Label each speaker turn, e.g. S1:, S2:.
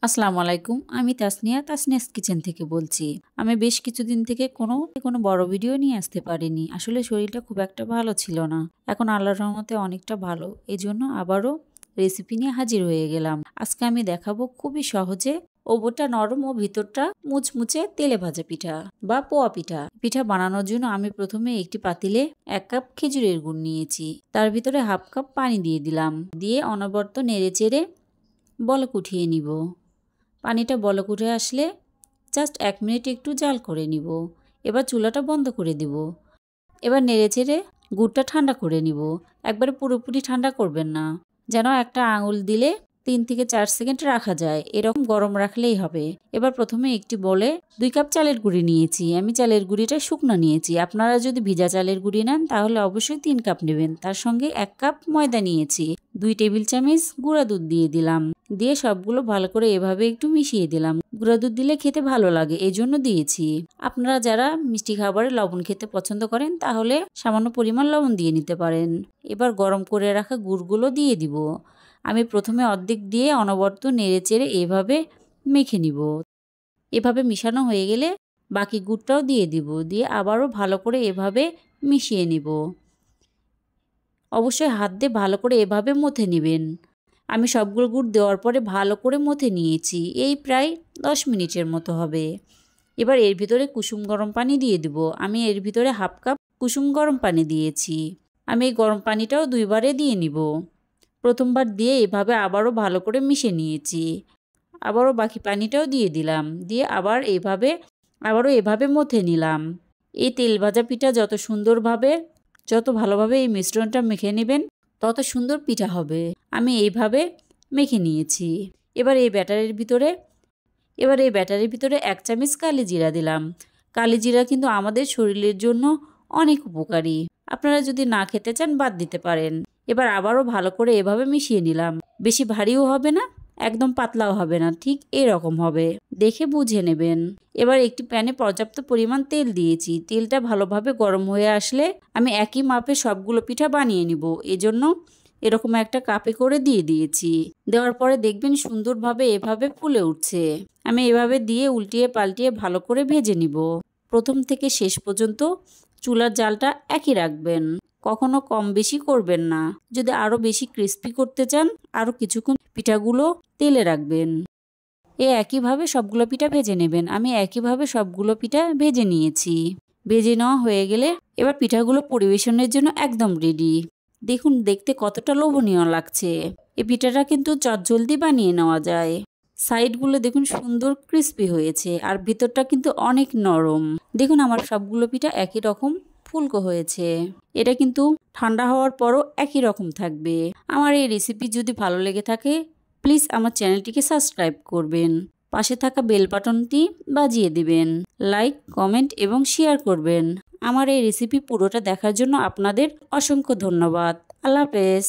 S1: আসসালামু আলাইকুম। আমি তাসনিয়াস কিচেন থেকে বলছি। আমি বেশ কিছুদিন থেকে কোনো বড় ভিডিও নিয়ে আসতে পারিনি। আসলে শরীরটা খুব একটা ভালো ছিল না। এখন আল্লাহর রহমতে অনেকটা ভালো। এজন্য আবারও রেসিপি নিয়ে হাজির হয়ে গেলাম। আজকে আমি দেখাবো খুবই সহজে ওপরটা নরম ও ভিতরটা মুচমুচে তেলে ভাজা পিঠা বা পোয়া পিঠা। পিঠা বানানোর জন্য আমি প্রথমে একটি পাতিলে 1 কাপ খেজুরের গুড় নিয়েছি। তার ভিতরে হাফ কাপ পানি দিয়ে দিলাম। দিয়ে অনবরত নেড়েচেড়ে বলক উঠিয়ে নিব। পানিটা বলক উঠে আসলে জাস্ট 1 মিনিট একটু জাল করে নিব। এবার চুলাটা বন্ধ করে দিব। এবার নেড়েচেড়ে গুড়টা ঠান্ডা করে নিব। একবারে পুরোপুরি ঠান্ডা করবেন না, যেন একটা আঙুল দিলে 3 থেকে 4 সেকেন্ড রাখা যায়, এরকম গরম রাখলেই হবে। এবার প্রথমে একটি বলে 2 কাপ চালের গুঁড়ি নিয়েছি। আমি চালের গুঁড়িটা শুকনো নিয়েছি। আপনারা যদি ভিজা চালের গুঁড়ি নেন তাহলে অবশ্যই 3 কাপ নেবেন। তার সঙ্গে 1 কাপ ময়দা নিয়েছি। 2 টেবিল চামচ গুঁড়া দুধ দিয়ে দিলাম। দিয়ে সবগুলো ভালো করে এভাবে একটু মিশিয়ে দিলাম। গুঁড়া দুধ দিলে খেতে ভালো লাগে, এজন্য দিয়েছি। আপনারা যারা মিষ্টি খাবারে লবণ খেতে পছন্দ করেন তাহলে সামান্য পরিমাণ লবণ দিয়ে নিতে পারেন। এবার গরম করে রাখা গুড়গুলো দিয়ে দিব। আমি প্রথমে অর্ধেক দিয়ে অনবরত নেড়েচেড়ে এভাবে মেখে নিব। এভাবে মিশানো হয়ে গেলে বাকি গুড়টাও দিয়ে দিব। দিয়ে আবারও ভালো করে এভাবে মিশিয়ে নিব। অবশ্যই হাত দিয়ে ভালো করে এভাবে মথে নেবেন। আমি সবগুলো গুড় দেওয়ার পরে ভালো করে মথে নিয়েছি। এই প্রায় 10 মিনিটের মতো হবে। এবার এর ভিতরে কুসুম গরম পানি দিয়ে দিব। আমি এর ভিতরে হাফ কাপ কুসুম গরম পানি দিয়েছি। আমি এই গরম পানিটাও 2 বারে দিয়ে নিব। প্রথমবার দিয়ে এভাবে আবারও ভালো করে মিশে নিয়েছি। আবারও বাকি পানিটাও দিয়ে দিলাম। দিয়ে আবারও এভাবে মথে নিলাম। এই তেল ভাজা পিঠা যত ভালোভাবে এই মিশ্রণটা মেখে নেবেন তত সুন্দর পিঠা হবে। আমি এইভাবে মেখে নিয়েছি। এবার এই ব্যাটারের ভিতরে 1 চামচ কালি জিরা দিলাম। কালি জিরা কিন্তু আমাদের শরীরের জন্য অনেক উপকারী। আপনারা যদি না খেতে চান বাদ দিতে পারেন। এবার আবারও ভালো করে এভাবে মিশিয়ে নিলাম। বেশি ভারীও হবে না, একদম পাতলাও হবে না, ঠিক এরকম হবে। দেখে বুঝে নেবেন। এবার একটি প্যানে পর্যাপ্ত পরিমাণ তেল দিয়েছি। তেলটা ভালোভাবে গরম হয়ে আসলে আমি একই মাপে সবগুলো পিঠা বানিয়ে নিব। এজন্য এরকম একটা কাপে করে দিয়ে দিয়েছি। দেওয়ার পরে দেখবেন সুন্দরভাবে এভাবে ফুলে উঠছে। আমি এভাবে দিয়ে উল্টিয়ে পাল্টিয়ে ভালো করে ভেজে নিব। প্রথম থেকে শেষ পর্যন্ত চুলার জালটা একই রাখবেন, কখনো কম বেশি করবেন না। যদি আরও বেশি ক্রিস্পি করতে চান আরও কিছুক্ষণ পিঠাগুলো তেলে রাখবেন। একইভাবে সবগুলো পিঠা ভেজে নেবেন। আমি একইভাবে সবগুলো পিঠা ভেজে নিয়েছি। ভেজে নেওয়া হয়ে গেলে এবার পিঠাগুলো পরিবেশনের জন্য একদম রেডি। দেখুন দেখতে কতটা লোভনীয় লাগছে। এই পিঠাটা কিন্তু চটজলদি বানিয়ে নেওয়া যায়। সাইডগুলো দেখুন সুন্দর ক্রিস্পি হয়েছে আর ভিতরটা কিন্তু অনেক নরম। দেখুন আমার সবগুলো পিঠা একই রকম ফুলকো হয়েছে। এটা কিন্তু ঠান্ডা হওয়ার পরও একই রকম থাকবে। আমার এই রেসিপি যদি ভালো লেগে থাকে প্লিজ আমার চ্যানেলটিকে সাবস্ক্রাইব করবেন। পাশে থাকা বেল বাটনটি বাজিয়ে দিবেন। লাইক, কমেন্ট এবং শেয়ার করবেন। আমার এই রেসিপি পুরোটা দেখার জন্য আপনাদের অসংখ্য ধন্যবাদ। আল্লাহ হাফেজ।